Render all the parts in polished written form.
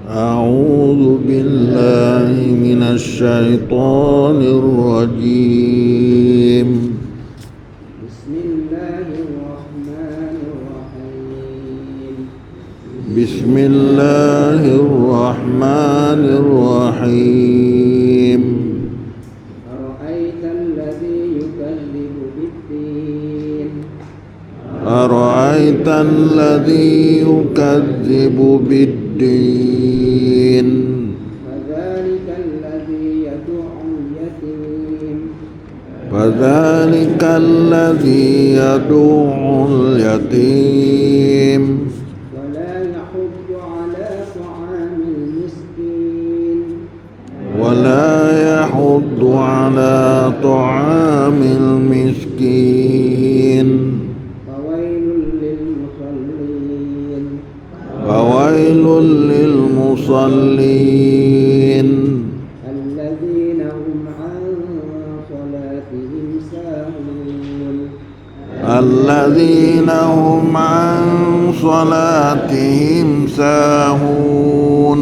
أعوذ بالله من الشيطان الرجيم. بسم الله الرحمن الرحيم. بسم الله الرحمن الرحيم. أرأيت الذي يكذب بالدين. أرأيت الذي يكذب بالدين. فذلك الذي يدع اليتيم. فذلك الذي يدع اليتيم. ولا يحض على طعام المسكين. ولا يحض على طعام المسكين. فويل للمصلين. فويل للمصلين. الذين هم عن صلاتهم ساهون. الذين هم عن صلاتهم ساهون.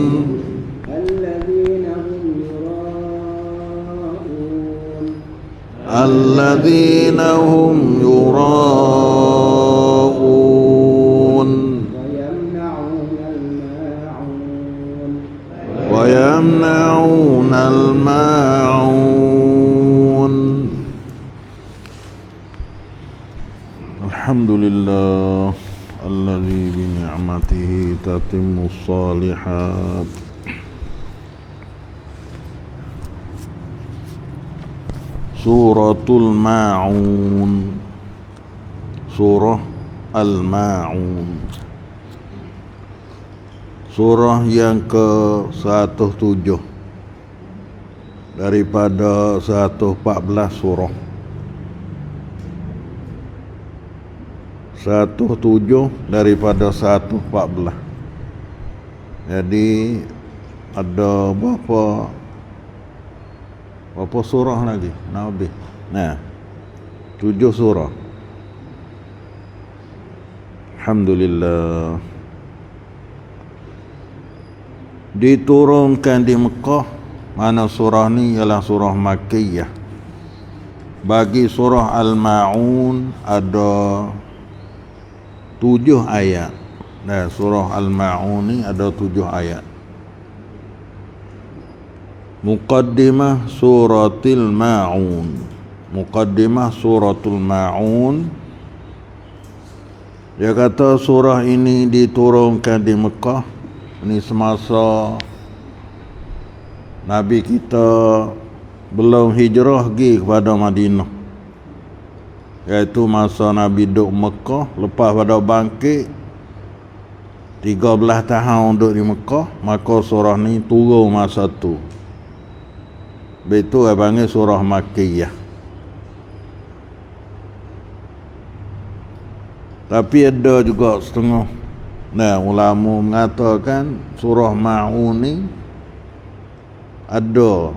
الذين هم يراءون. الذين هم يراءون. ويمنعون الماعون. ويمنعون الماعون. الحمد لله الذي بنعمته تتم الصالحات. Suratul Ma'un. Surah Al-Ma'un. Surah yang ke-107 daripada 114 surah. 107 daripada 114. Jadi ada berapa surah lagi? Nabi. Nah, 7 surah. Alhamdulillah. Diturunkan di Mekah. Mana surah ni ialah surah Makkiyah. Bagi surah Al-Ma'un ada 7 ayat. Nah, surah Al-Ma'un ni ada 7 ayat. Muqaddimah suratil Ma'un. Muqaddimah suratul Ma'un. Dia kata surah ini diturunkan di Mekah. Ini semasa Nabi kita belum hijrah pergi kepada Madinah. Iaitu masa Nabi duduk Mekah. Lepas pada bangkit 13 tahun duduk di Mekah, maka surah ni turun masa tu. Itu panggil surah Makkiyah. Tapi ada juga setengah ulama mengatakan surah Ma'un ni ada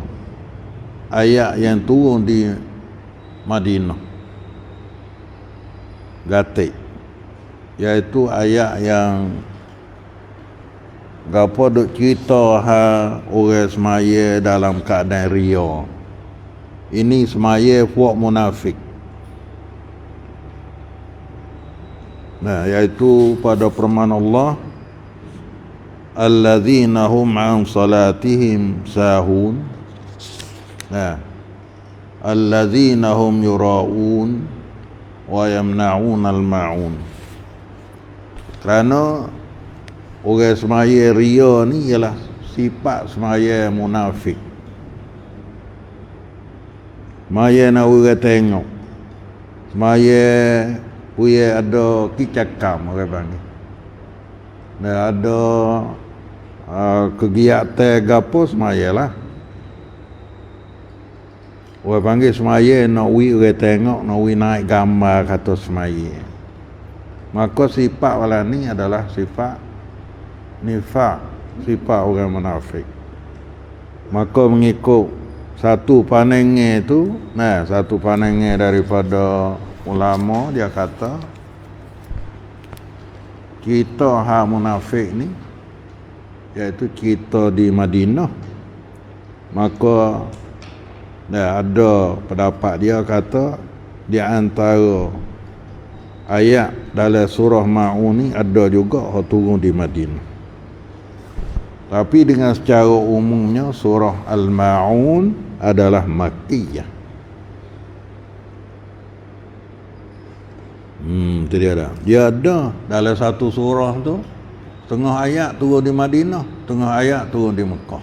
ayat yang turun di Madinah, Gatik, iaitu ayat yang gapo duk cerita orang semaya dalam keadaan ria. Ini semaya puak munafik. Nah, iaitu pada firman Allah, alladzina hum an salatihim sahun. Nah, alladzina hum yura'un wa yamna'un al-ma'un. Kerana orang semaya ria ni ialah sifat semaya munafik. Semaya nak orang tengok. Semaya punya ada kicakam orang panggil. Dan ada kegiatan gapo semaya lah. Orang panggil semaya nak orang tengok, nak naik gambar kata semaya. Maka sifat wala ni adalah sifat nifak, sifat orang munafik. Maka mengikut satu pandangan itu, satu pandangan daripada ulama, dia kata kita munafik ni iaitu cerita di Madinah. Maka ada pendapat dia kata di antara ayat dalam surah Ma'un ni ada juga yang turun di Madinah. Tapi dengan secara umumnya surah Al-Ma'un adalah Makkiyah. Itu dia dah. Dia ada dalam satu surah tu, tengah ayat turun di Madinah, tengah ayat turun di Mekah.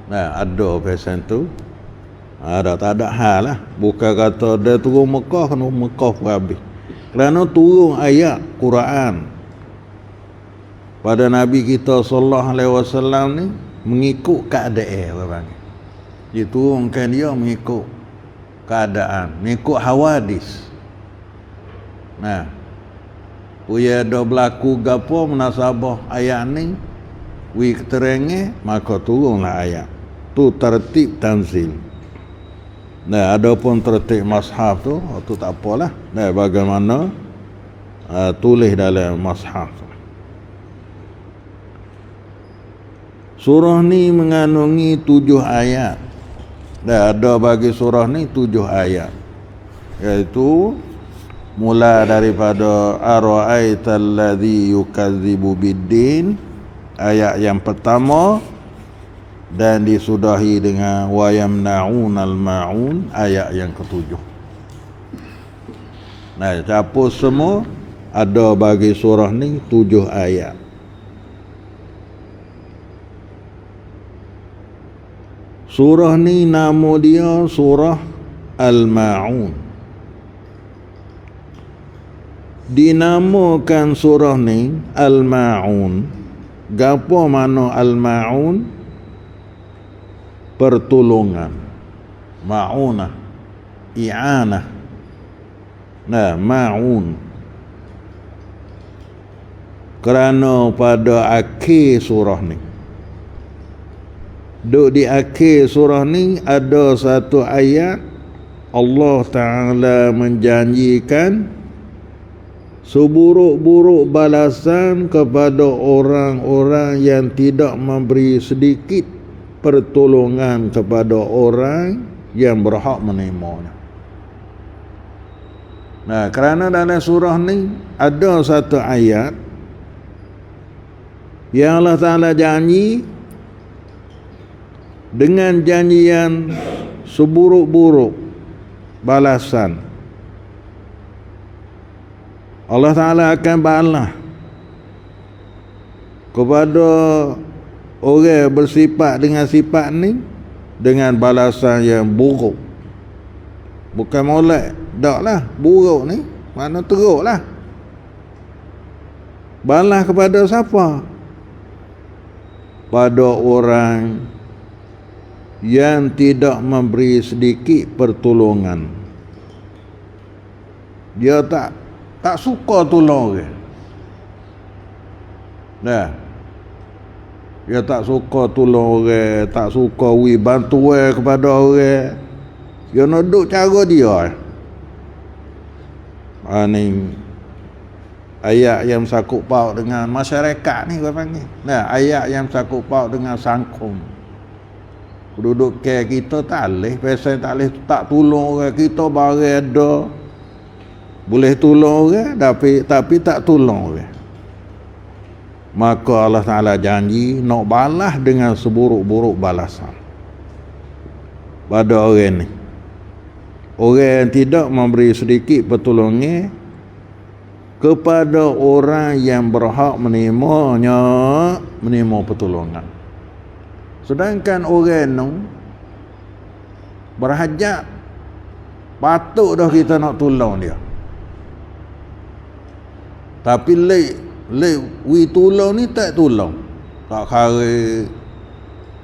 Nah, ada pesan tu. Ada, tak ada hal lah. Bukan kata dia turun Mekah, kena Mekah pun habis. Kerana turun ayat Quran pada Nabi kita sallallahu alaihi wasallam ni mengikut keadaan orang. Diturunkan dia mengikut keadaan, mengikut hawadis. Nah, punya ada berlaku gapo munasabah ayat ni, wi keterenge maka turunlah ayat. Tu tertib tanzil. Nah, adapun tertib mushaf tu tak apalah. Nah, bagaimana tulis dalam mushaf. Surah ni mengandungi 7 ayat. Dah ada bagi surah ni 7 ayat. Iaitu mula daripada ara'aital ladzi yukadzibu biddin, ayat yang pertama, dan disudahi dengan wa yamna'unal ma'un, ayat yang ke-7. Nah, capur semua ada bagi surah ni 7 ayat. Surah ni nama dia surah Al-Ma'un. Dinamakan surah ni Al-Ma'un. Gapo makna Al-Ma'un? Pertolongan. Ma'unah, i'anah. Nah, Ma'un. Kerana pada akhir surah ni, di akhir surah ni ada satu ayat Allah Ta'ala menjanjikan seburuk-buruk balasan kepada orang-orang yang tidak memberi sedikit pertolongan kepada orang yang berhak menerimanya. Nah, kerana dalam surah ni ada satu ayat yang Allah Ta'ala janji dengan janjian seburuk-buruk balasan. Allah Ta'ala akan balas kepada orang bersifat dengan sifat ni dengan balasan yang buruk. Bukan molek, tak lah, buruk ni mana teruk lah. Balas kepada siapa? Pada orang yang tidak memberi sedikit pertolongan. Dia tak suka tolong orang. Nah, dia tak suka tolong orang, tak suka bantuan kepada orang. Dia nak duk cara dia. Ni ayat yang sakup paut dengan masyarakat ni kau panggil. Nah, ayat yang sakup paut dengan sangkum. Penduduk care kita tak boleh, pasal tak boleh tak tolong orang kita, barang ada boleh tolong orang tapi tak tolong orang. Maka Allah Ta'ala janji nak balas dengan seburuk-buruk balasan pada orang ni. Orang yang tidak memberi sedikit pertolongan kepada orang yang berhak menerima pertolongan. Sedangkan orang tu berhajat, patut dah kita nak tolong dia. Tapi we tolong ni tak tolong. Tak kare.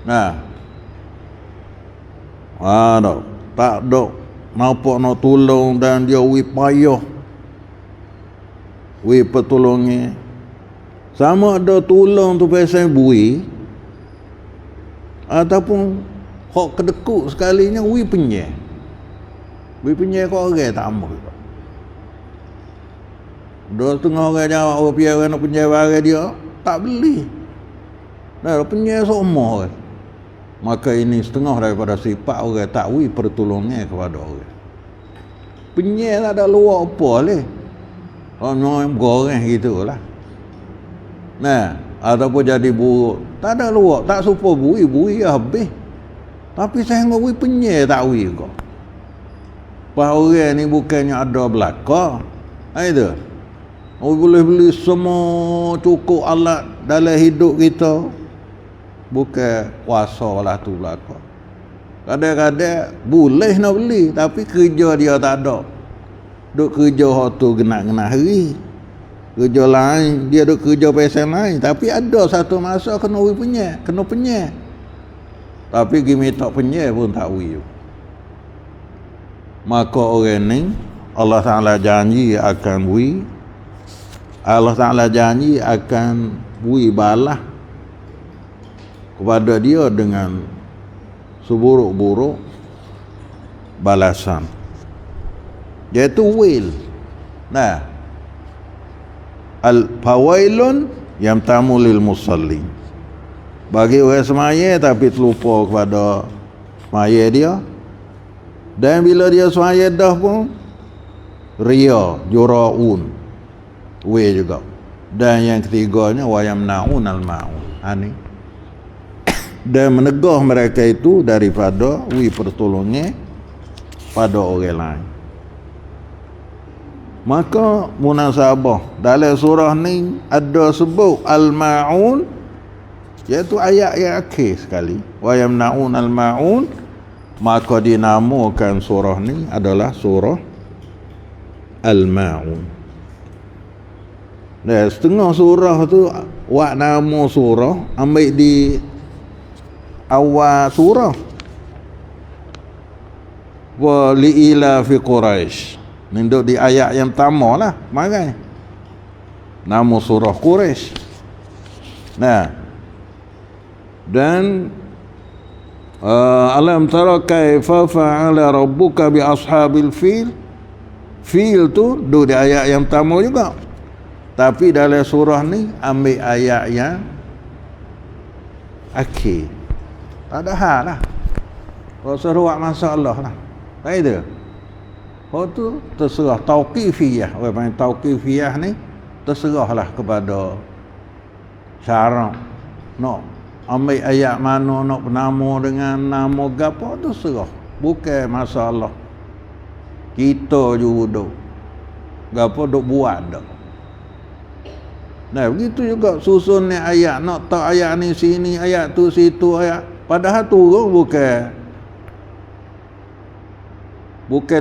Nah. Tak dok nampak nak tolong dan dia we payah. We pertolongi. Sama ada tolong tu pasal bui ataupun hok kedekut sekalinya we penyeh. We penyeh kau orang tak amal. Dua setengah orang jawab, orang piara nak penyeh barang dia, tak beli. Nah, penyia semua kan. Maka ini setengah daripada sifat orang takwi pertolongan kepada orang. Penyia tak ada luar apa leh. Orang goreng gitulah. Nah, ataupun jadi buruk, tak ada luar, tak supo bui habis. Tapi saya ngoi penyia takwi kok. Bahawa orang ni bukannya ada belaka. Itu. Boleh beli semua cukup alat dalam hidup kita. Bukan kuasa lah tu belaka. Kadang-kadang boleh nak beli, tapi kerja dia tak ada. Duk kerja hak tu kena hari. Kerja lain, dia duk kerja pasal lain, tapi ada satu masa kena penyek. Tapi gimi tak penyek pun tak wiu. Maka orang ni Allah Taala janji akan wi. Allah Taala janji akan wi balah kepada dia dengan seburuk-buruk balasan, iaitu wil. Nah, al-fawailun yamtamu lil musallin, bagi orang semaya tapi terlupa kepada semaya dia, dan bila dia semaya dah pun ria, juraun, wil juga. Dan yang ketiganya wayamnaun al-ma'un, ani dan menegah mereka itu daripada pertolongan pada orang lain. Maka munasabah dalam surah ni ada sebut al-ma'un, iaitu ayat yang akhir sekali, wa yamna'un al-ma'un. Maka dinamakan surah ni adalah surah al-ma'un. Dan setengah surah tu wak nama surah ambil di awal surah, wa li'ila fi Quraisy. Ni duduk di ayat yang pertama lah, marai nama surah Quraisy. Nah, dan alam tara kaifa fa'ala rabbuka bi ashabil fil. Fil tu duduk di ayat yang pertama juga, tapi dalam surah ni ambil ayat yang akhir. Tak ada hal lah. Rasa ruak masalah lah. Tak ada. Kalau tu terserah tauqifiyah. Orang panggil tauqifiyah ni terserahlah kepada syarak. Nak ambil ayat mana, nak bernama dengan nama gapo, tu serah. Bukan masalah kita juga duk gapo duk buat dak. Nah, begitu juga susun ni ayat. Nak tak ayat ni sini, ayat tu situ, ayat. Padahal turun bukan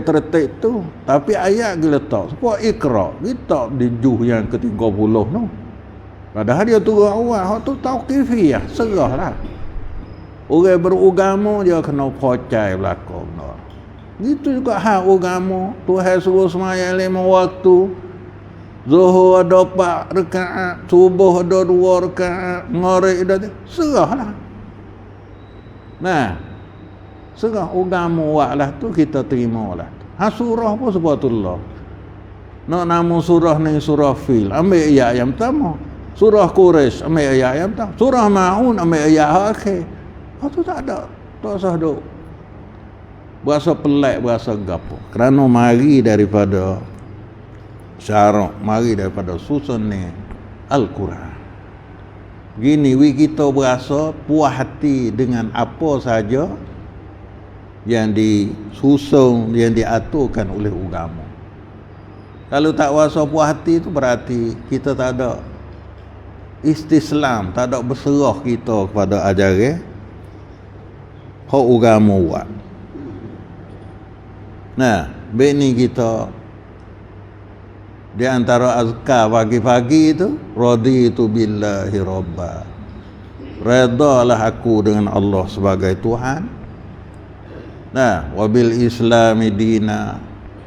tertib tu, tapi ayat dia letak. Sebab Iqra, kita di juh yang ke-30 tu. Padahal dia turun awal, hak tu tauqifiyah, serahlah. Orang beragama dia kena percaya belakang. Gitu juga hak agama. Tuhan suruh sembahyang 5 waktu. Zuhur ada 4 rakaat, subuh ada 2 rakaat, maghrib ada, serahlah. Nah, serah agama wak lah tu kita terima lah. Surah pun sebetullah. Nak nama surah ni surah Fil, ambil ayat yang pertama. Surah Quraisy, ambil ayat yang pertama. Surah Ma'un, ambil ayat akhir. Tu tak ada. Tak usah duk berasa pelik, berasa gapo. Kerana mari daripada syarak, mari daripada susun ni Al-Quran. Gini kita berasa puas hati dengan apa saja yang disusun, yang diaturkan oleh agama. Kalau tak rasa puas hati itu berarti kita tak ada istislam, tak ada berserah kita kepada ajaran hak agama buat. Nah, bini kita di antara azkar pagi-pagi itu, raditu billahi rabba. Redalah aku dengan Allah sebagai Tuhan. Nah, wabil islami dina,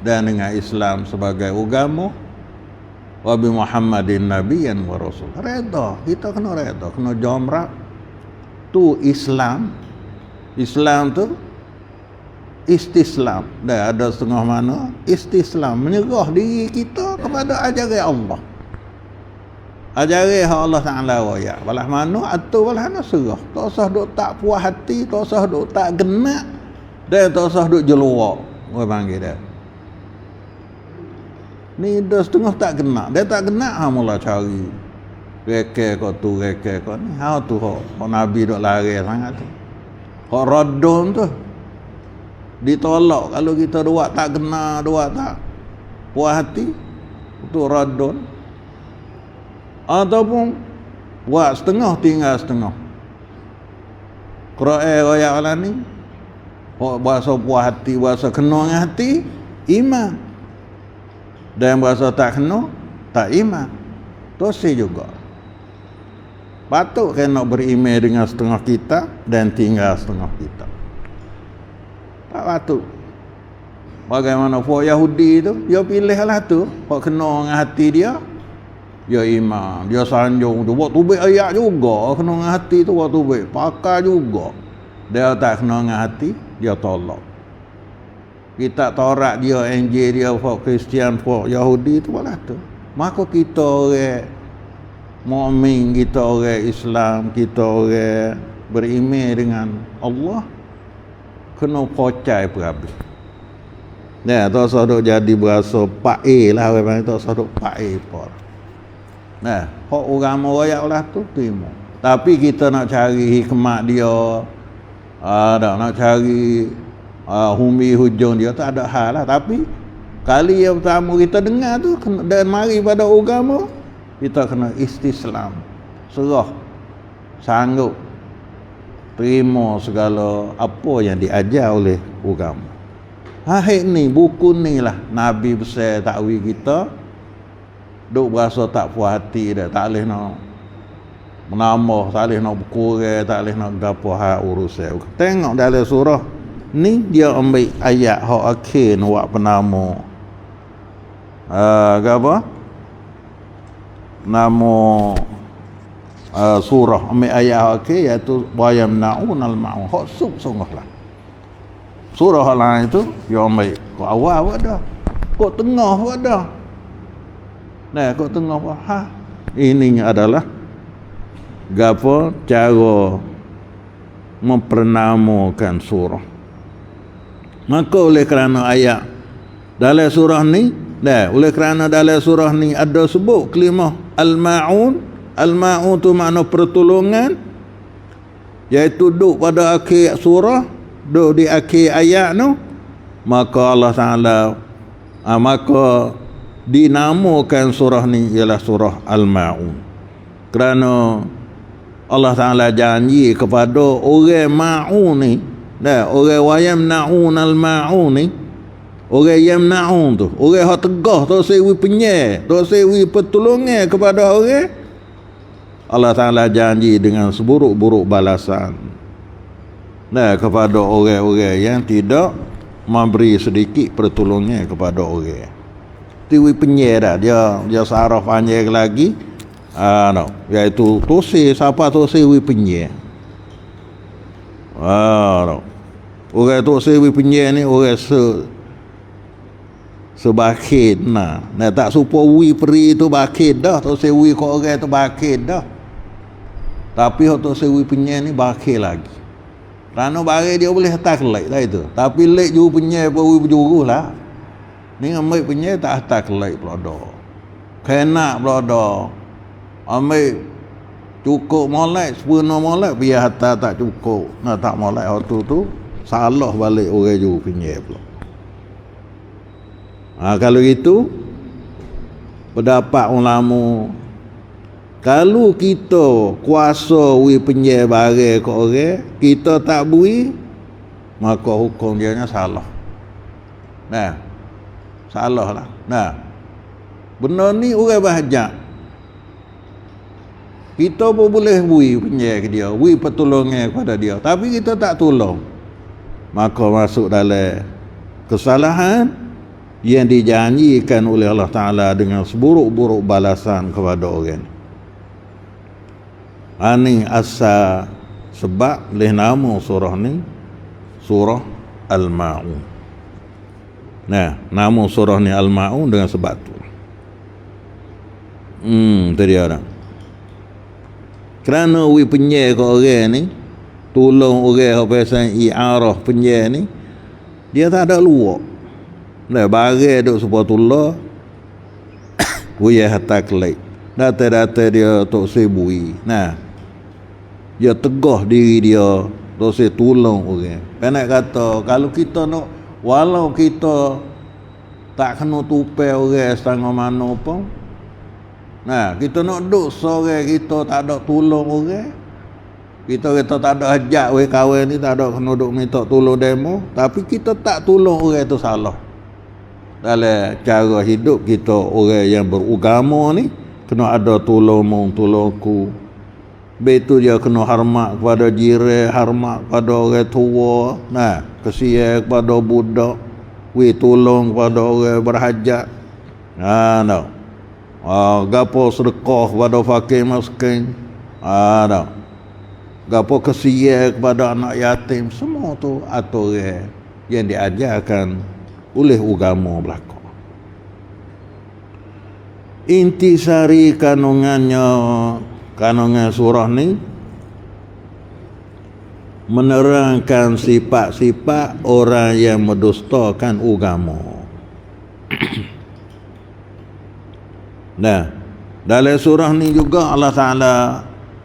dan dengan Islam sebagai agama. Wabi Muhammadin nabiyyan wa rasul. Reda, kita kena reda, kena jamrak. Tu Islam. Islam tu istislam. Dah ada setengah mana istislam, menyerah diri kita kepada ajaran Allah. Ajari hak Allah Taala raya. Balah mana atur balah mana serah. Tak usah duk tak puas hati, tak usah duk tak genak, dan tak usah duk jeluak. Orang panggil dia. Ni dah setengah tak genak. Dia tak genak mula cari. Reke kau tu, reke kau ni. Hau tu hak Nabi duk lari sangat tu. Hak radon tu. Ditolak kalau kita dua tak genak, dua tak puas hati. Itu radon. Ataupun buat setengah tinggal setengah. Quran royak lah ni. Bahasa puas hati, bahasa kena dengan hati, iman. Dan bahasa tak kena, tak iman. Dosa juga. Patut kena beriman dengan setengah kita dan tinggal setengah kita. Tak patut. Bagaimana puak Yahudi tu, dia pilih lah tu. Puak kena dengan hati dia, dia iman, dia sanjung tu. Buat tubik ayat juga, kena dengan hati tu buat tubik. Pakar juga. Dia tak kena dengan hati, dia tolak. Kita torak dia, Injil dia, folk Kristian, folk Yahudi tu malah tu. Maka kita orang mukmin, kita orang Islam, kita orang beriman dengan Allah, kena percaya berhabis. Nah, tak usah duk jadi berasa Pak A lah, orang tak usah duk Pak A pun. Nah, hak agama royak lah tu terima. Tapi kita nak cari hikmat dia, nak cari humi hujung dia, tak ada hal lah. Tapi kali yang pertama kita dengar tu dan mari pada agama, kita kena istislam, serah, sanggup terima segala apa yang diajar oleh agama. Hari ni buku ni lah Nabi besar takwil kita. Duk berasa tak puas hati dah, tak boleh nak menambah, tak boleh nak berkurang, tak boleh nak gapo hak urusan. Tengok dalam surah ni dia ambil ayat hak akhir buat penama. Apa? Nama surah ambil ayat hak akhir iaitu wa yamna'unal ma'un. Hak sungguh-sungguhlah. Surah lain itu dia ambil kok awal dah. Kok tengah dah. Nah, kok tengah apa? Ini adalah gapo cara mempernamakan surah. Maka oleh kerana ayat dalam surah ni, oleh kerana dalam surah ni ada sebut kalimah al-ma'un. Al-ma'un tu makna pertolongan, iaitu duduk pada akhir surah, duduk di akhir ayat tu, maka Allah Taala maka dinamakan surah ni ialah surah Al-Ma'un. Kerana Allah Ta'ala janji kepada orang ma'un ni, orang wayamna'un al-ma'un ni, orang yamna'un tu, orang yang tegah tu sewi penyai, tu sewi pertolongan kepada orang, Allah Ta'ala janji dengan seburuk-buruk balasan kepada orang-orang yang tidak memberi sedikit pertolongan kepada orang. Tiwi penyai dah, dia saraf panjang lagi, iaitu tosir, siapa tosir wi penyai. Orang tosir wi penyai ni orang sebakhid nah tak supo wi peri tu bakhid dah, tosir wi kau orang tu bakhid dah. Tapi hak tosir wi penyai ni bakhid lagi. Kerana barang dia boleh tak lek lah itu. Tapi lek ju penyai apa wi berjuruh lah. Ni ambil penyai tak atas kelai pula dah. Kena pula dah. Ambil cukup molek, sepenuh molek, biar hatta tak cukup. Nah tak molek waktu tu, salah balik orang juru penyai pula. Kalau gitu, pendapat ulama, kalau kita kuasa wi penyai barang ke orang, kita tak beri, maka hukum dia salah. Nah, salah lah. Nah, benda ni orang bahajak. Kita pun boleh beri penyai ke dia, beri pertolongan kepada dia, tapi kita tak tolong, maka masuk dalam kesalahan yang dijanjikan oleh Allah Ta'ala dengan seburuk-buruk balasan kepada orang. Ini asal sebab oleh nama surah ni surah Al-Ma'un. Nah, nama surah ni Al-Ma'un dengan sebab tu. Tadi ada. Kerana we penyel ke orang ni, tolong orang apa pasal i'arah penyel ni, dia tak ada luak. Nah, barang duk supaya we hatta kelai. Data-data dia tok sebui. Nah, dia tegah diri dia, dosa tolong orang. Penak kata, kalau kita nak, walau kita tak kena tupai orang setengah mana pun, nah, kita nak duduk sore kita tak ada tolong orang. Kita tak ada hajat we kawan ni, tak ada kena duduk minta tolong demo, tapi kita tak tolong orang tu salah. Dalam cara hidup kita orang yang beragama ni kena ada tolongku. Betul dia kena hormat kepada jiran, hormat kepada orang tua, nah, kesian kepada budak, we tolong kepada orang berhajat. No. Gapo sedekah kepada fakir miskin. No. Gapo kesian kepada anak yatim, semua tu aturan yang diajarkan oleh agama belaka. Intisari kanungan surah ni menerangkan sifat-sifat orang yang mendustakan agama. Nah, dalam surah ni juga Allah Ta'ala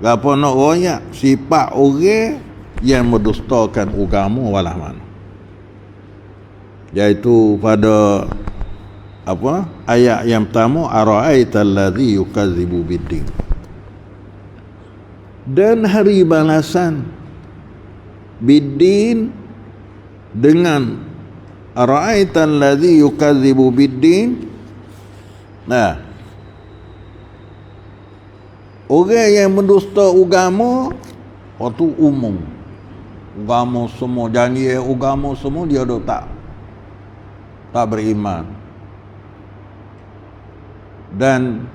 apa nak royak sifat orang yang mendustakan agama walah mana. Iaitu pada ayat yang pertama, ara'aital ladzi yukadzibu biddin. Dan hari balasan biddin dengan ara'aital ladzi yukadzibu biddin. Nah, orang yang mendusta agama waktu umum, agama semua janji agama semua dia dah tak beriman. Dan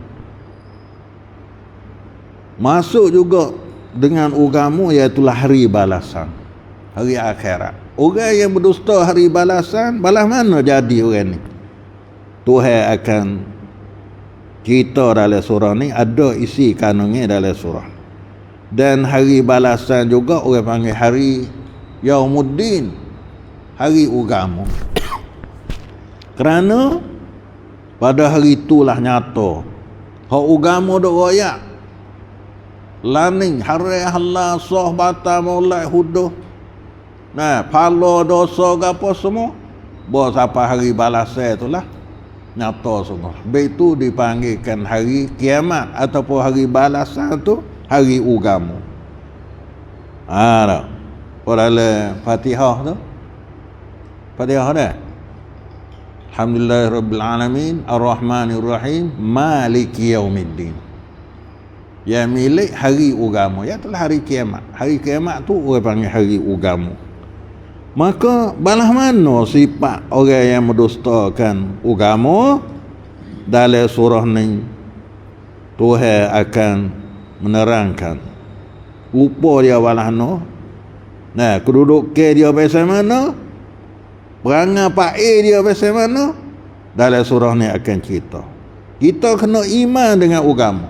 masuk juga dengan agama iaitu hari balasan, hari akhirat. Orang yang berdusta hari balasan, balas mana jadi orang ni? Tuhan akan cerita dalam surah ni, ada isi kanunnya dalam surah. Dan hari balasan juga orang panggil hari Yaumuddin, hari agama. Kerana pada hari itulah nyata hak agama dok royak laning hari Allah sah batal mulai huduh, nah, pala dosa gapo semua bos apa hari balasan itulah nyata semua. Begitu dipanggilkan hari kiamat ataupun hari balasan tu hari agama. Pada Fatihah tu, Fatihah dah. Alhamdulillahirrabbilalamin Ar-Rahmanirrahim Maliki Yaumiddin. Yang milik hari agama, iaitu hari kiamat. Hari kiamat tu orang panggil hari agama. Maka balah mana sifat orang yang mendustakan agama? Dalam surah ni Tuhan akan menerangkan rupa dia balah mana. Nah, kedudukan dia macam mana, perangai pakai dia macam mana, dalam surah ni akan cerita. Kita kena iman dengan agama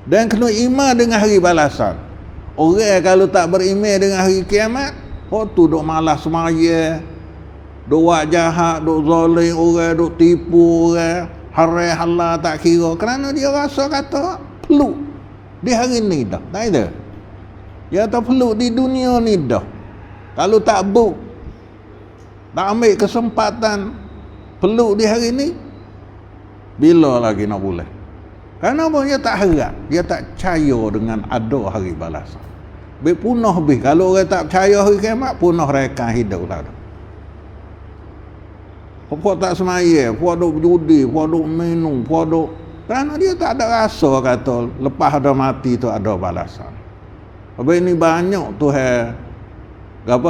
dan kena iman dengan hari balasan. Orang kalau tak beriman dengan hari kiamat, tu duk malas semaya, duk buat jahat, duk zalim orang, duk tipu orang, haram halal tak kira, kerana dia rasa kata perlu di hari ni dah. Tak ada. Dia tak perlu di dunia ni dah. Kalau tak tak ambil kesempatan perlu di hari ni, bila lagi nak boleh? Kenapa dia tak harap? Dia tak percaya dengan ada hari balasan. Punah habis. Kalau orang tak percaya hari kiamat, punah rekan hidup lah. Puak tak semaya, puak duk judi, puak duk minum, puak duk, kerana dia tak ada rasa kata lepas ada mati tu ada balasan. Habis ini banyak Tuhan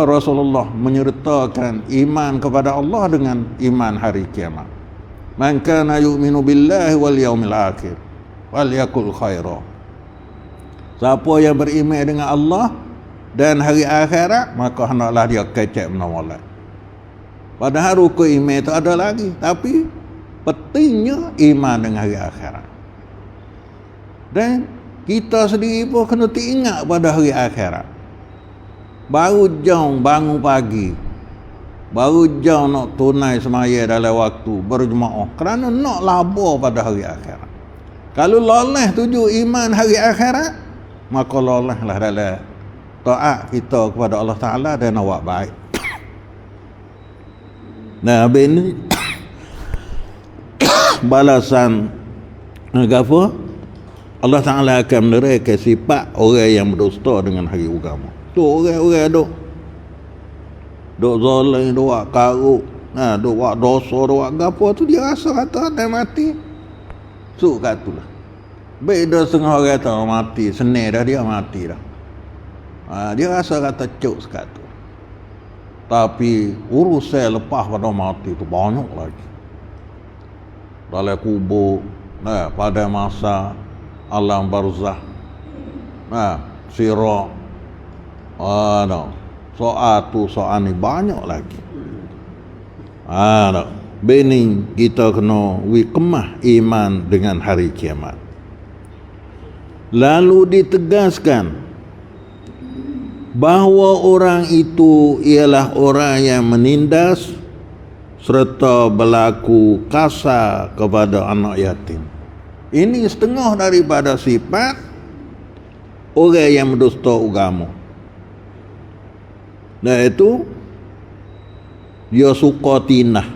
Rasulullah menyertakan iman kepada Allah dengan iman hari kiamat. Man kana yu'minu billahi wal yaumil akhir wal yakul khaira. Siapa yang beriman dengan Allah dan hari akhirat, maka hendaklah dia kecek menolak. Padahal rukun iman itu ada lagi, tapi pentingnya iman dengan hari akhirat. Dan kita sendiri pun kena ingat pada hari akhirat. Baru jom bangun pagi, baru jom nak tunai semaya dalam waktu berjemaah kerana nak labur pada hari akhirat. Kalau loleh tuju iman hari akhirat, maka lolehlah dalam taat kita kepada Allah Ta'ala dan awak baik. Nah, habis ni balasan apa? Allah Ta'ala akan menerangkan sifat orang yang berdusta dengan hari agama. Tu orang-orang duk zalim, duk buat karuk, duk buat dosa, duk buat gapo tu, dia rasa kata dia mati. Suk kat tu lah. Beda setengah orang kata mati, senang dah dia mati dah. Dia rasa kata cuk sekat tu. Tapi urusan lepas pada mati tu banyak lagi. Dalam kubur, pada masa alam barzah, sirat, soal tu soal ni banyak lagi. Bening kita kena kemah iman dengan hari kiamat. Lalu ditegaskan bahawa orang itu ialah orang yang menindas serta berlaku kasar kepada anak yatim. Ini setengah daripada sifat orang yang mendusta agama. Dan itu dia suka tinah.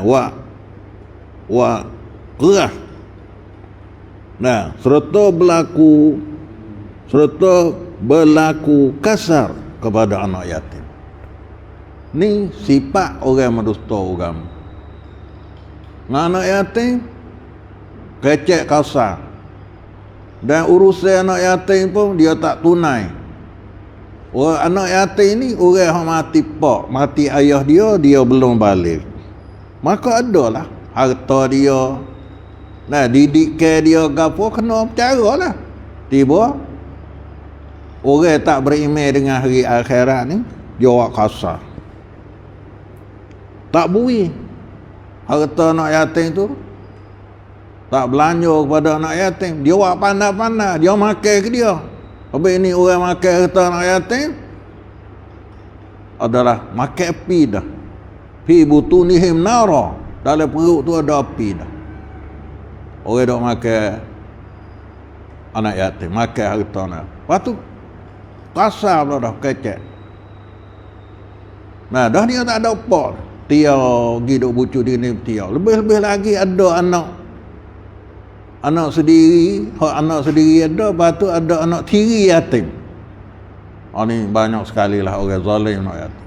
Wak kerah. Serta berlaku kasar kepada anak yatim. Ni sifat orang mendusta agama. Anak yatim kecek kasar. Dan urusan anak yatim pun dia tak tunai. Orang anak yatim ni orang yang mati pak, mati ayah dia belum balik. Maka adalah harta dia, didikan dia gapo kena bercaralah. Tiba orang tak beriman dengan hari akhirat ni, dia buat kasar. Tak bui harta anak yatim tu, tak belanja kepada anak yatim, dia buat pandai-pandai, dia makan ke dia. Habis ni orang makan harta anak yatim adalah makan api dah. Fi butunihim nara, dalam perut tu ada api dah. Orang dok makan anak yatim, makan harta anak. Lepas tu kasar pula dah, kecek. Dah dia tak ada apa. Tiau pergi duk bucu dia ni tiau. Lebih-lebih lagi ada anak sendiri, anak sendiri ada, lepas tu ada anak tiri yatim. Ni banyak sekali lah orang zalim anak yatim.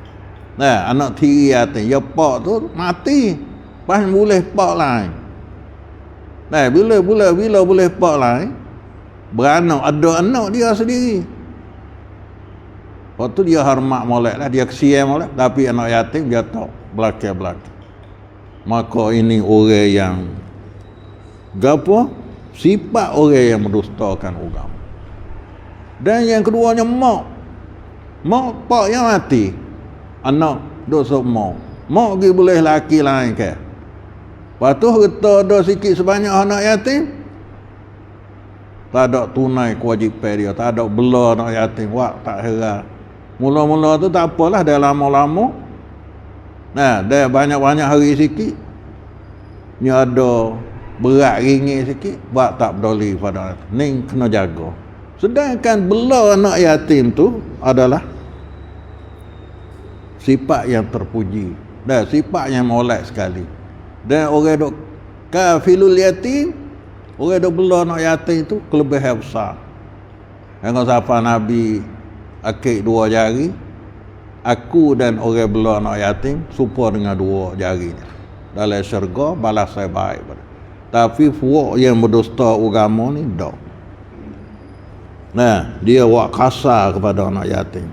Anak tiri yatim, ya pak tu mati, pas boleh pak lain. Bila boleh pak lain, beranak, ada anak dia sendiri. Lepas tu dia hormat molek lah, dia kesian molek, tapi anak yatim dia tak belakang-belakang. Maka ini orang yang gapo? Sifat orang yang mendustakan agama. Dan yang keduanya mak pak yang mati, anak dosa mak pergi boleh laki lain ke. Lepas tu kita ada sikit sebanyak anak yatim, tak ada tunai kewajipan dia, tak ada bela anak yatim, tak heran. Mula-mula tu tak apalah, dah lama-lama, dah banyak-banyak hari sikit, ni ada berat ringgit sikit, buat tak peduli pada ni, kena jaga. Sedangkan bela anak yatim tu adalah sifat yang terpuji, dan sifat yang molek sekali. Dan orang dok kafilul yatim, orang dok bela anak yatim tu kelebihan besar. Yang siapa Nabi akik 2 jari, aku dan orang bela anak yatim serupa dengan 2 jarinya. Dalam syurga balas saya baik pada. Tapi fuak yang berdusta agama ni dak. Dia buat kasar kepada anak yatim.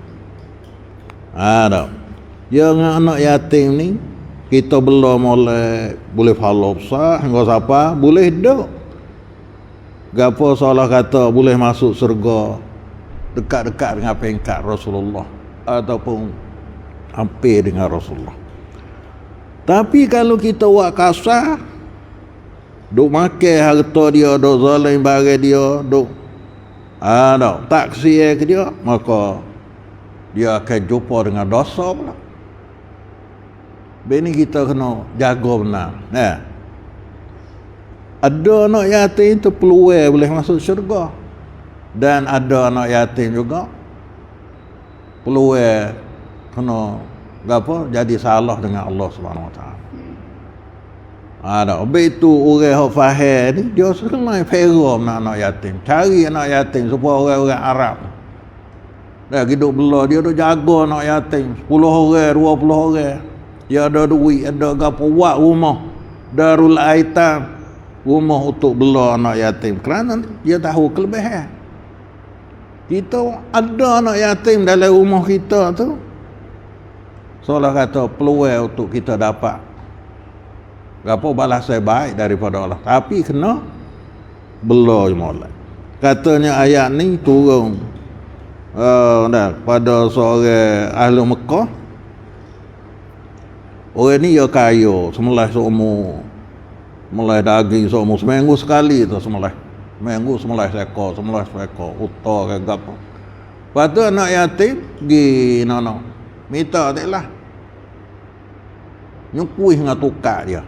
Dak. Yang anak yatim ni kita bela molek, boleh follow besar, hingga siapa boleh dak. Gapo salah kata boleh masuk surga dekat-dekat dengan peringkat Rasulullah ataupun hampir dengan Rasulullah. Tapi kalau kita buat kasar, duk makan harta dia, duk zalim barang dia, duk tak kesian ke dia, maka dia akan jumpa dengan dosa pula. Bini kita kena jaga benar. Ada anak yatim tu peluang boleh masuk syurga. Dan ada anak yatim juga peluang kena jadi salah dengan Allah Subhanahu Wa Taala. Habis itu orang yang faham ni dia senang fera anak yatim. Cari anak yatim supaya orang-orang Arab. Dah hidup belah dia duk jaga anak yatim 10 orang, 20 orang. Dia ada duit, ada gapo buat rumah. Darul Aitam, rumah untuk belah anak yatim. Kerana dia tahu kelebihan. Kita ada anak yatim dalam rumah kita tu. Seolah kata peluang untuk kita dapat gapo balasan baik daripada Allah. Tapi kena belah molek. Katanya ayat ni turun pada seorang ahli Mekah. Orang ni dia kaya, sembelih seumur, sembelih daging seumur seminggu sekali tu sembelih. Seminggu sembelih seekor, unta ke gapo. Lepas tu anak yatim pergi minta taklah. Nyukui dengan tukar dia.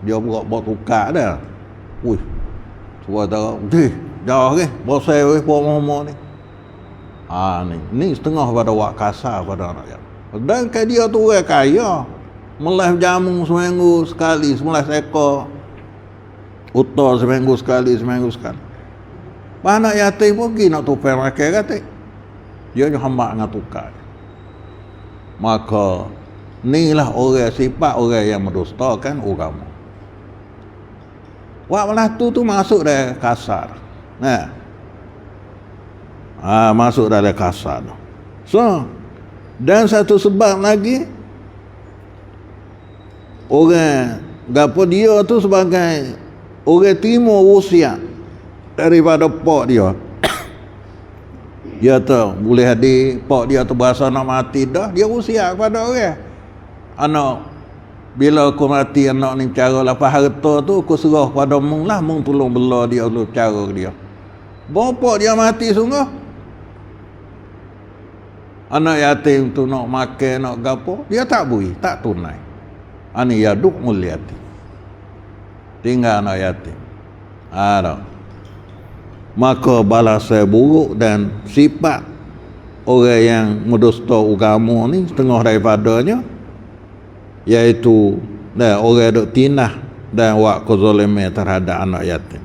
Dia buat tukar dah. Wih. Suara tahu, jauh ke? Bosai weh pomo ni. Ni setengah pada wak kasar pada anak yatim. Dan ke dia tu orang kaya. Melah jamu seminggu sekali, sembelih seekor. Unta seminggu sekali. Anak yatim pun pergi nak tupai makan kata. Dia hamba dengan tukar. Maka inilah orang sifat orang yang mendustakan agama. Wak malah tu masuk dalam kasar. Masuk dalam kasar. So, dan satu sebab lagi orang gapo dia tu sebagai orang terima wasiat daripada pak dia. Dia tu boleh hadir pak dia tu berasa nak mati dah, dia wasiat kepada orang. Anak bila aku mati anak ni cara lepas harta tu aku serah pada mung lah, mung tolong bela dia dulu cara dia. Bapak dia mati sungguh. Anak yatim tu nak makan, nak gapo, dia tak beri, tak tunai. Ani yaduk mulyati. Tinggal anak yatim. Maka balasan buruk dan sifat orang yang mendusta agama ni setengah daripadanya iaitu orang duk tinah dan buat kezaliman terhadap anak yatim.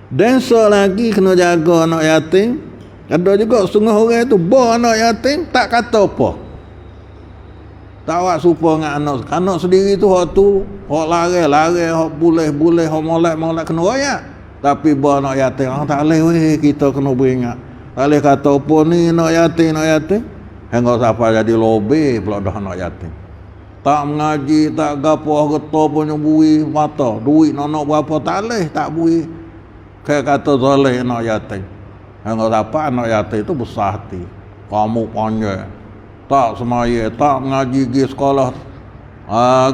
Dan selagi kena jaga anak yatim. Ada juga setengah orang tu bawa anak yatim tak kata apa. Tak awak supa dengan anak sendiri tu hak lari, hak boleh, hak molek kena royak. Tapi bawa anak yatim tak boleh weh, kita kena beringat. Tak boleh kata apa ni anak yatim. Hingga siapa jadi lobe pula dah anak yatim. Tak mengaji, tak gapo harta pun bui mata, duit nak berapa tak boleh, tak bui. Kayak kata zalim anak yatim. Hingga dapat anak yatim itu besar hati. Kamu panjang. Tak semaya, tak mengaji pergi sekolah.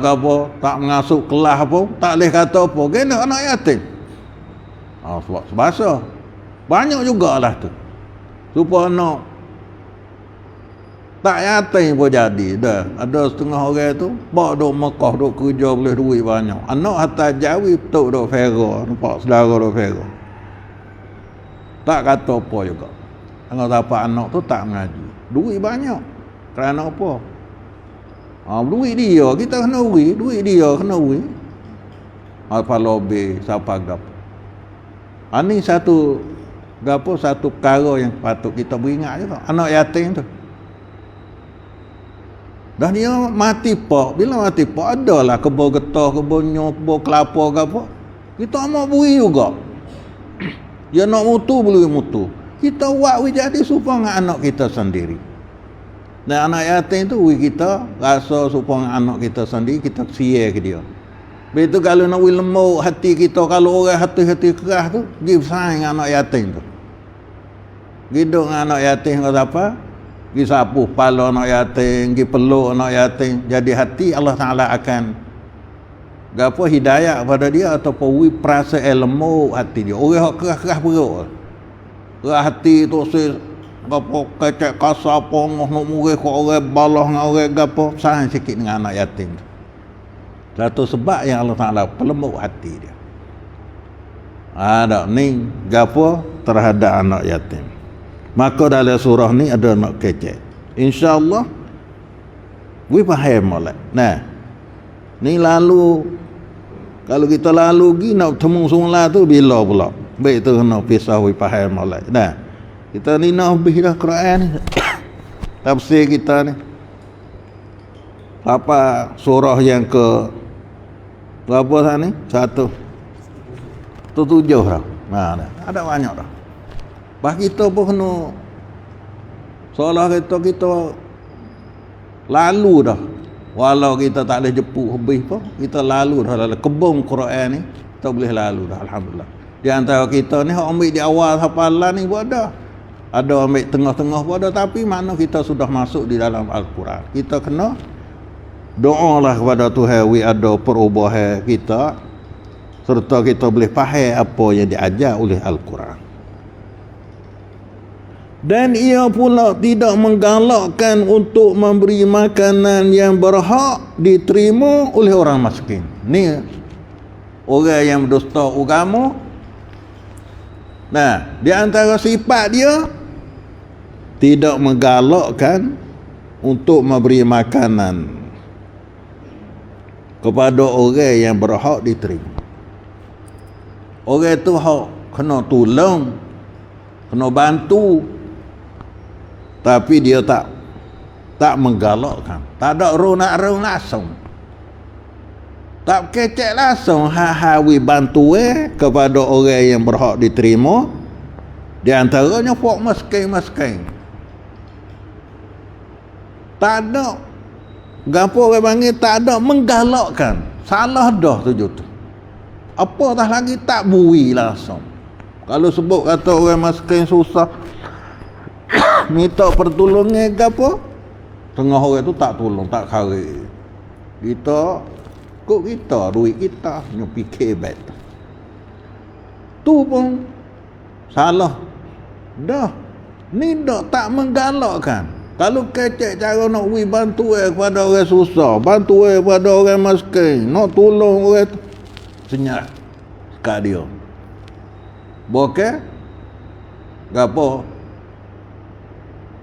Gapo, tak mengasuh kelas pun, tak boleh kata apa. Kena anak yatim. Sebab sebasa. Banyak jugalah tu. Supaya anak tak yatim pun jadi. Dah. Ada setengah orang tu, bawa duk Mekah, duk kerja boleh duit banyak. Anak hatta jawi betul duk fera. Nampak saudara duk fera. Tak kata apa juga. Kalau dapat anak tu tak mengaji. Duit banyak. Kerana apa? Duit dia, kita kena beri. Duit dia kena beri. Apa lobby, siapa gapo. Ini satu perkara yang patut kita beringat juga. Anak yatim tu. Dah dia mati pak. Bila mati pak, adalah kebun getah, kebun nyok, kebun kelapa ke apa. Kita mau beri juga. Dia nak mutu boleh mutu. Kita buat jadi supaya dengan anak kita sendiri. Dan anak yatim tu kita rasa supaya dengan anak kita sendiri, kita share ke dia. Begitu kalau nak lembut hati kita, kalau orang hati-hati keras tu, give sayang anak yatim tu. Hidup dengan anak yatim ke apa? Pergi sapu kepala anak yatim, pergi peluk anak yatim. Jadi hati Allah Ta'ala akan gapo hidayah pada dia ataupun wi perasa ilmu hati dia. Orang hak keras-keras perut. Keras hati tu si gapo kecek kasar pongoh nak murid kau orang balah dengan orang gapo sayang sikit dengan anak yatim. Satu sebab yang Allah Taala pelembut hati dia. Ada ni gapo terhadap anak yatim. Maka dalam surah ni ada nak kecek. Insya-Allah we faham molek. Nah. Ni lalu kalau kita lalu gi nak temu sungai tu bila pula. Baik tu kena pisah we faham molek. Nah. Kita ni nak habis dah Quran ni. Tafsir kita ni. Apa surah yang ke berapa sana ni? 107 dah. Nah, ada banyak dah. Bah kita pun kena seolah kita lalu dah. Walau kita tak boleh jemput habis pun, kita lalu dah dalam kebun Quran ni, kita boleh lalu dah alhamdulillah. Di antara kita ni hak ambil di awal hafalan ni pun ada. Ada ambil tengah-tengah pun ada, tapi mana kita sudah masuk di dalam Al-Quran. Kita kena doalah kepada Tuhan we ada perubahan kita serta kita boleh faham apa yang diajar oleh Al-Quran. Dan ia pula tidak menggalakkan untuk memberi makanan yang berhak diterima oleh orang miskin. Ni orang yang berdusta agama. Nah, di antara sifat dia tidak menggalakkan untuk memberi makanan kepada orang yang berhak diterima. Orang tu hak kena tolong, kena bantu, tapi dia tak menggalakkan. Tak ada nak langsung. Tak kecek langsung hawi bantu kepada orang yang berhak diterima. Di antaranya pok miskin. Tak ada gapo orang panggil tak ada menggalakkan. Salah dah tu. Apa dah lagi tak bui langsung. Kalau sebut kata orang miskin susah minta pertolongan gapo, tengah orang tu tak tolong, tak kari. Kita kok kita duit kita nyo fikir baik. Tu pun salah. Dah. Ni dak tak menggalakkan. Kalau kecek cara nak bantu kepada orang susah, bantu kepada orang miskin, nak tolong orang tu, senyap kat dia. Bukan gapo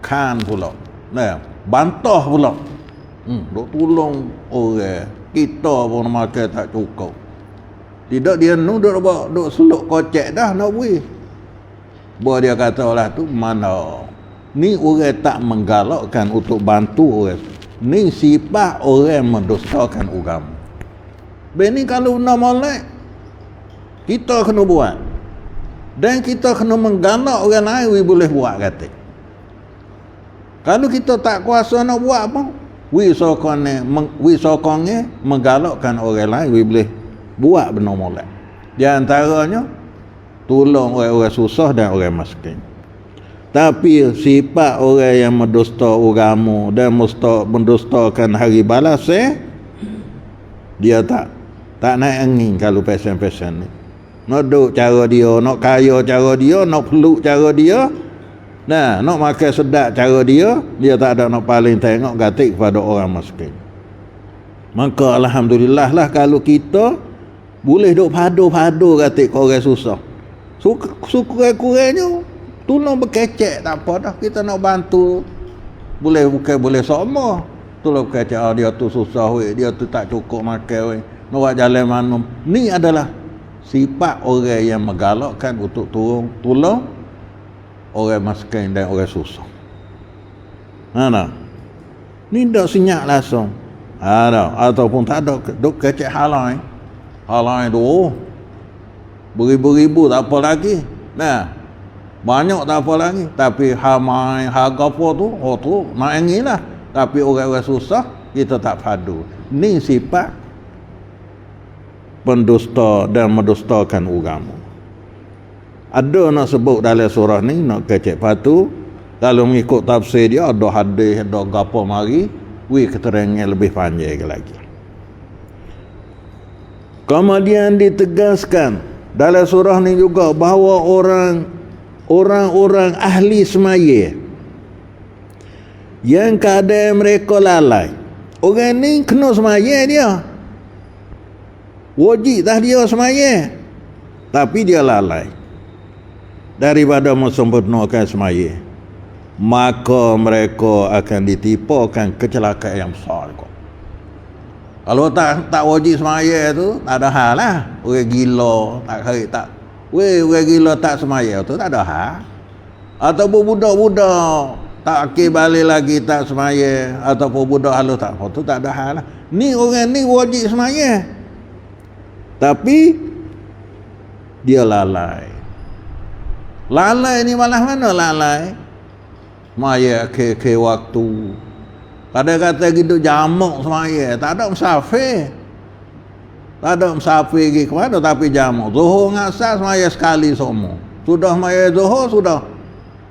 kan pula. Nah, bantah pula. Dok tolong orang, kita pun makan tak cukup. Tidak dia duk seluk kocek dah nak bui. Buat dia kata lah tu mana ni orang tak menggalakkan untuk bantu orang. Ni sifat orang mendustakan agama. Beni kalau nak molek kita kena buat. Dan kita kena menggalak orang lain boleh buat kata. Kalau kita tak kuasa nak buat apa, wi sokonge menggalakkan orang lain boleh buat benda molek. Di antaranya tolong orang-orang susah dan orang miskin. Tapi sifat orang yang mendusta agama dan mendustakan hari balas dia tak naik angin kalau pesen-pesen ni. Nak duk cara dia, nak kaya cara dia, nak peluk cara dia. Nah, nak makan sedap cara dia tak ada nak paling tengok gatik kepada orang miskin. Maka alhamdulillah lah kalau kita boleh duk padu-padu gatik ke orang susah. Kurang-kurangnya tolong berkecek tak apa dah, kita nak bantu boleh sama. Tolong berkecek dia tu susah dia tu tak cukup makan nak buat jalan mana. Ni adalah sifat orang yang menggalakkan untuk tolong orang miskin dan orang susah. Nah. Ni dak senyap langsung. Ataupun tak ada duk kecek halai. Halai tu beribu-ribu tak apa lagi. Nah, banyak tak apa lagi. Tapi hamai harga apa tu, tu nak inginlah. Tapi orang-orang susah kita tak padu. Ni sifat pendusta dan mendustakan agama. Ada nak sebut dalam surah ni nak kecek patu. Kalau mengikut tafsir dia ada hadis, ada gapo mari, keterangan lebih panjang lagi. Kemudian ditegaskan dalam surah ni juga bahawa orang-orang ahli semaya yang keadaan mereka lalai, orang ni kena semaya dia, wajib dah dia semaya, tapi dia lalai daripada mensempurnakan semaya, maka mereka akan ditimpakan kecelakaan yang besar juga. Kalau tak wajib semaya tu tak ada hal lah. Orang gila orang gila tak semaya tu tak ada hal. Ataupun budak-budak tak akil balik lagi tak semaya, ataupun budak halus tak apa tu tak ada hal lah. Ni orang ni wajib semaya, tapi dia lalai. Lalai ni malah mana lalai? Semaya ke waktu. Kata-kata gitu jamak semaya, tak ada musafir. Tak ada musafir pergi ke mana tapi jamak. Zuhur dengan asar semaya sekali semua. Sudah semaya zuhur sudah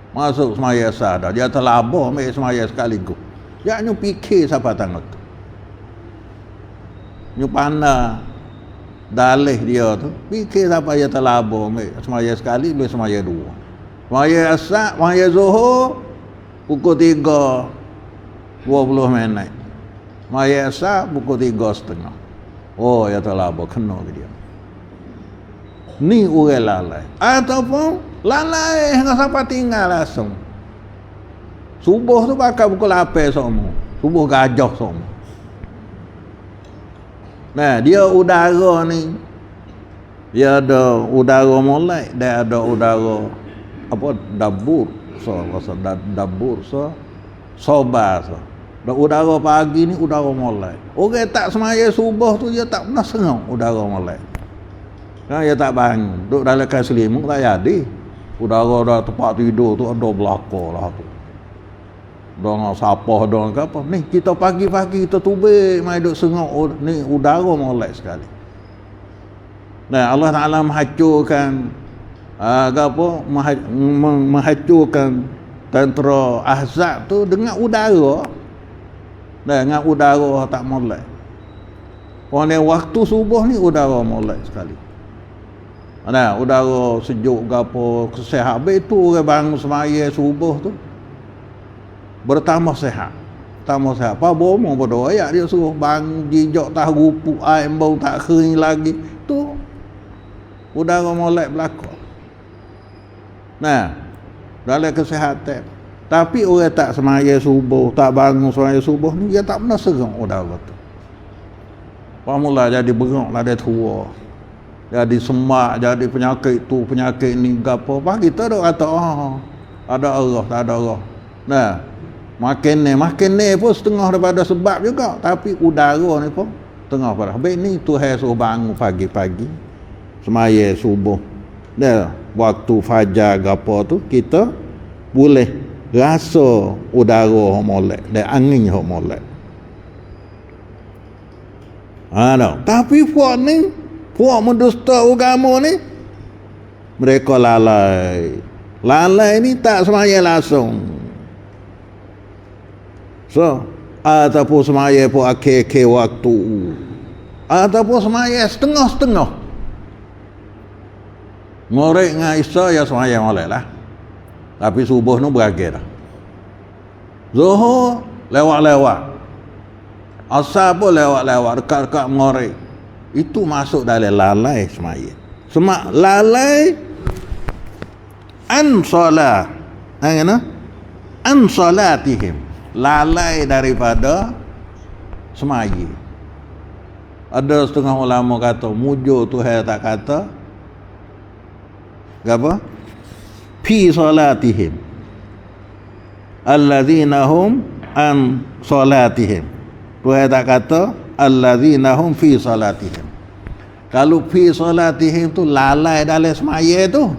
masuk semaya asar dah. Dia terlabur ambil semaya sekaligus. Dia nyu fikir siapa tengok tu. Nyu pandang dalih dia tu, fikir siapa dia terlabur ambil semaya sekali, ambil semaya dua. Semaya asar, semaya zuhur pukul 3:20 minit. Maya asar pukul 3:30. Oh, ya terlabur kena ke dia. Ni orang lalai. Ataupun lalai dengan siapa tinggal langsung. Subuh tu pakai pukul 8 semua. Subuh gajah semua. Nah, dia udara ni, dia ada udara molek, dia ada udara apa dabur, dabur sobar. Dan udara pagi ni udara molek. Orang tak semaya subuh tu dia tak pernah sengau udara molek. Kan dia tak bangun, duduk dalam kain selimut tak jadi. Udara dah tempat tidur tu ada belakang lah tu. Dengan sapah dengan apa. Ni kita pagi-pagi kita tubik mai duk sengau ni udara molek sekali. Nah, Allah Taala menghancurkan menghancurkan tentera Ahzab tu dengan udara. Dengan udara tak molek. Pada waktu subuh ni udara molek sekali. Nah, udara sejuk ke apa, sihat. Habis tu orang bangun semaya subuh tu bertambah sihat. Tambah sihat. Apa bomo pada ayat dia suruh bangun jijak tah rupuk air bau tak kering lagi. Tu udara molek berlaku. Nah, dalam kesihatan. Tapi orang tak semaya subuh, tak bangun semaya subuh ni, dia tak pernah serang udara tu. Pamula jadi berang lah dia tua. Jadi semak, jadi penyakit tu, penyakit ni, apa. Pagi kita duk kata, ada Allah, tak ada Allah. Nah, makin ni pun setengah daripada sebab juga. Tapi udara ni pun setengah pada. Habis ni Tuhan suruh bangun pagi-pagi, semaya subuh. Dah, waktu fajar apa tu, kita boleh rasa udara molek dan angin molek. Tapi puak mendusta agama ni, mereka lalai. Lalai ni tak semaya langsung. So, ataupun semaya pun akhir-akhir waktu. Ataupun semaya setengah-setengah. Ngorek dengan Isa ya semaya molek lah. Tapi subuh ni berakhir dah. Zuhur lewat-lewat. Asar pun lewat-lewat, dekat-dekat mengorek. Itu masuk dalam lalai semaya. Semak lalai an solat. An solatihim. Lalai daripada semaya. Ada setengah ulama kata, mujur Tuhan tak kata. Apa? Fi salatihim alladzina hum an salatihim. Tuhan tak kata alladzina hum fi salatihim. Kalau fi salatihim tu lalai dalam semaya tu,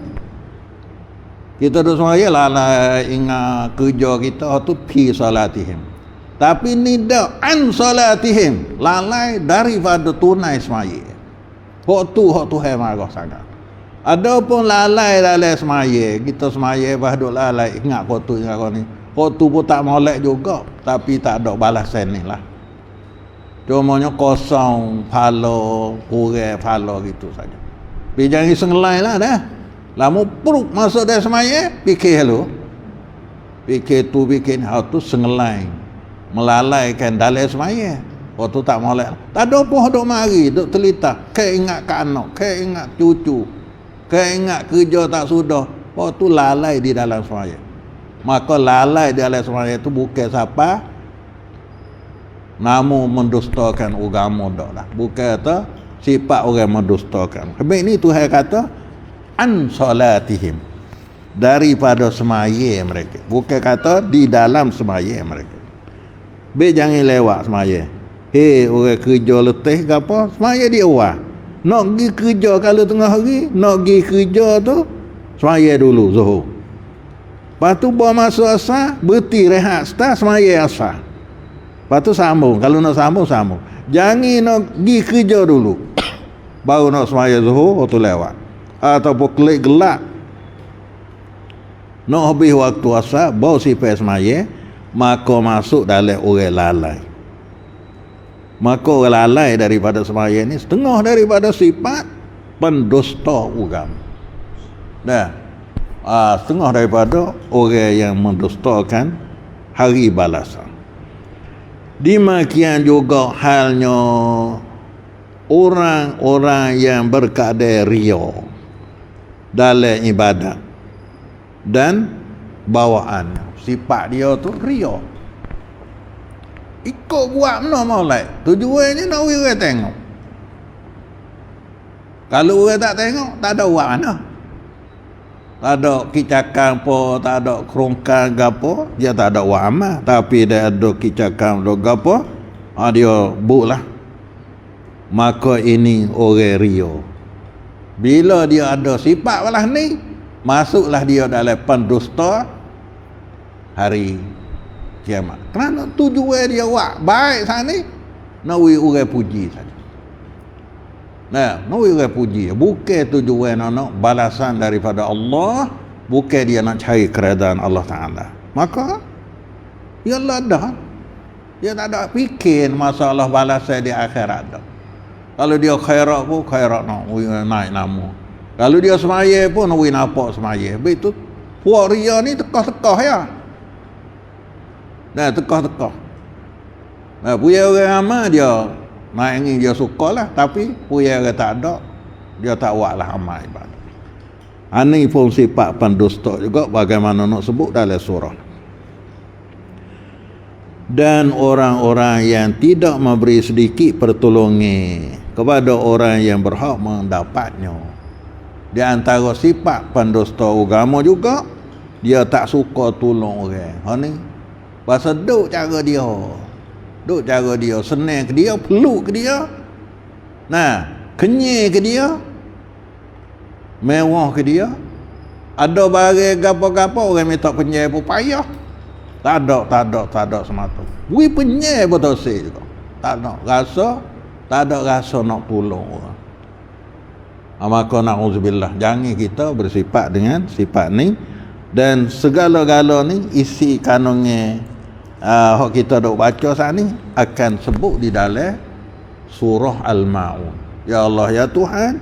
kita duduk semaya lalai ingat kerja kita tu fi salatihim. Tapi ni dak an salatihim, lalai daripada tunai semaya. Hak Tuhan marah sangat. Ada pun lalai dalam semaya. Kita semaya lepas duk lalai. Ingat kotu ingat kau ni. Kotu pun tak molek juga. Tapi tak ada balasan ni lah. Cumanya kosong pala, kurang pala gitu saja. Tapi jangan sengelai lah dah. Lama perut masuk dari semaya, fikir lu. Fikir tu, fikir tu sengelai. Melalaikan dalam semaya. Waktu tak molek. Tak ada apa duk mari, duk telita. Keingat ke anak, keingat cucu. Keingat kerja tak sudah. Waktu lalai di dalam semaya. Maka lalai di dalam semaya itu bukan siapa, namun mendustakan agama dak lah. Bukan kata sifat orang mendustakan. Habis ni Tuhan kata an salatihim, daripada semaya mereka. Bukan kata di dalam semaya mereka. Be jangan lewat semaya. Hei orang kerja letih ke apa, semaya dia awal. Nak pergi kerja kalau tengah hari, nak pergi kerja tu semaya dulu zuhur. Lepas tu bawa masuk asar, berhenti rehat setelah semaya asar. Lepas tu sambung. Kalau nak sambung, sambung. Jangan nak pergi kerja dulu. Baru nak semaya zuhur, waktu lewat. Ataupun kelik gelap. Nak habis waktu asar, baru sifat semaya, maka masuk dalam orang lalai. Maka orang lalai daripada semaya ni setengah daripada sifat pendusta agama. Dah. Setengah daripada orang yang mendustakan hari balasan. Demikian juga halnya orang-orang yang berkeadaan ria dalam ibadat dan bawaan. Sifat dia tu ria. Ikut buat mana maulai. Tujuannya nak orang tengok. Kalau orang tak tengok, tak ada buat mana. Tak ada kicakan apa, tak ada kerongkan ke apa, dia tak ada buat amal. Tapi dia ada kicakan ke apa, dia buk lah. Maka ini orang ria. Bila dia ada sifat malah ni, masuklah dia dalam pendusta hari kiamat. Kerana tujuan dia buat baik sana ni, nak orang puji saja. Nah, nak orang puji. Bukan tujuan nak balasan daripada Allah, bukan dia nak cari keredaan Allah Ta'ala. Maka dia dah. Dia tak ada fikir masalah balasan di akhirat dah. Kalau dia khairat pun khairat nak naik nama. Kalau dia semaya pun nak nampak semaya. Begitu puak ria ni tekah-tekah ya. Nah, tekah-tekah. Nah, punya orang amal dia naik ni dia suka lah. Tapi punya orang tak ada, dia tak buat lah amal ibadah. Ini pun sifat pendusta juga bagaimana nak sebut dalam surah. Dan orang-orang yang tidak memberi sedikit pertolongan kepada orang yang berhak mendapatnya. Di antara sifat pendusta agama juga, dia tak suka tolong orang. Ni pasal duk cara dia. Duk cara dia, senang ke dia, peluk ke dia. Nah, kenyai ke dia, mewah ke dia. Ada barang gapo-gapo orang minta penyai pun payah. Tak ada semata. Wi penyai betul sih juga. Tak ada rasa nak tolong orang. Maka na'udzubillah, jangan kita bersifat dengan sifat ni. Dan segala-gala ni isi kanunnya hak kita dok baca saat ni akan sebut di dalam surah Al-Ma'un. Ya Allah ya Tuhan,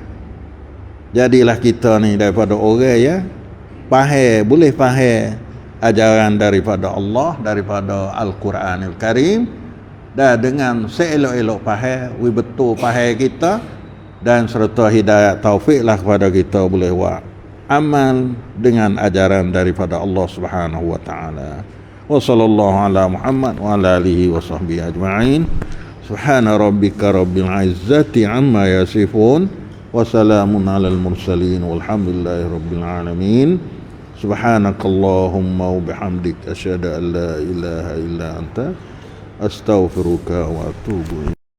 jadilah kita ni daripada orang ya boleh faham ajaran daripada Allah, daripada Al-Quranul Karim, dan dengan seelok-elok faham, betul faham kita, dan serta hidayat taufiklah kepada kita boleh buat amal dengan ajaran daripada Allah Subhanahu wa taala. Wa sallallahu ala Muhammad wa ala alihi wa sahbihi ajma'in. Subhana rabbika rabbil izzati amma yasifun wa salamun alal mursalin walhamdulillahi rabbil alamin. Subhanakallahumma wa bihamdik asyhadu an la ilaha illa anta astaghfiruka wa atubu ilaik.